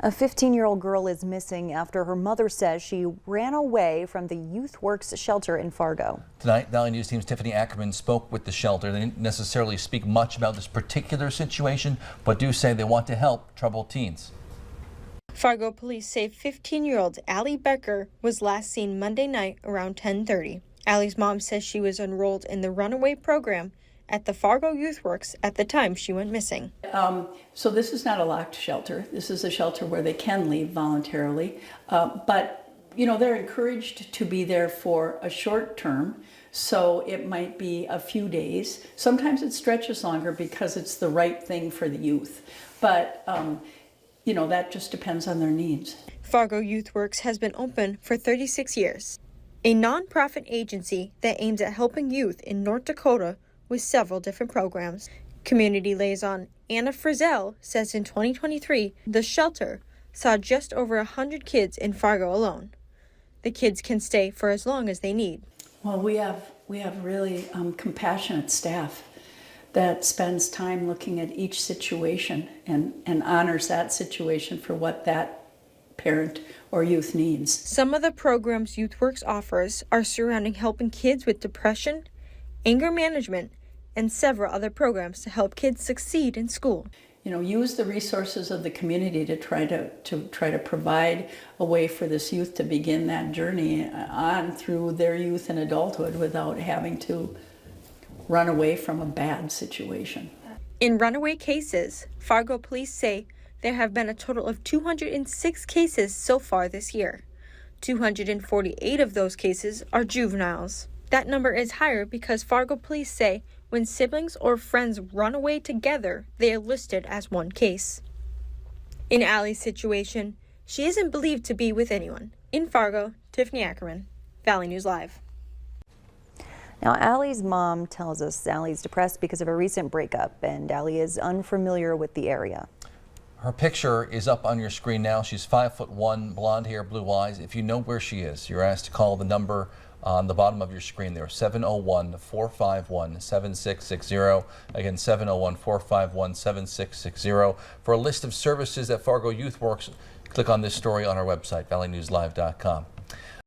A 15-year-old girl is missing after her mother says she ran away from the Youthworks shelter in Fargo. Tonight, Valley News Team's Tiffany Ackerman spoke with the shelter. They didn't necessarily speak much about this particular situation, but do say they want to help troubled teens. Fargo police say 15-year-old Allie Becker was last seen Monday night around 10:30. Allie's mom says she was enrolled in the runaway program at the Fargo Youthworks at the time she went missing. So this is not a locked shelter. This is a shelter where they can leave voluntarily, but they're encouraged to be there for a short term. So it might be a few days. Sometimes it stretches longer because it's the right thing for the youth. But that just depends on their needs. Fargo Youthworks has been open for 36 years, a nonprofit agency that aims at helping youth in North Dakota with several different programs. Community liaison Anna Frizzell says in 2023, the shelter saw just over 100 kids in Fargo alone. The kids can stay for as long as they need. Well, we have really compassionate staff that spends time looking at each situation and honors that situation for what that parent or youth needs. Some of the programs Youthworks offers are surrounding helping kids with depression, anger management, and several other programs to help kids succeed in school. Use the resources of the community to try to provide a way for this youth to begin that journey on through their youth and adulthood without having to run away from a bad situation. In runaway cases, Fargo police say there have been a total of 206 cases so far this year. 248 of those cases are juveniles. That number is higher because Fargo police say when siblings or friends run away together, they are listed as one case. In Allie's situation, she isn't believed to be with anyone. In Fargo, Tiffany Ackerman, Valley News Live. Now, Allie's mom tells us Allie's depressed because of a recent breakup, and Allie is unfamiliar with the area. Her picture is up on your screen now. She's 5'1", blonde hair, blue eyes. If you know where she is, you're asked to call the number on the bottom of your screen there, 701-451-7660. Again, 701-451-7660. For a list of services at Fargo Youthworks, click on this story on our website, valleynewslive.com.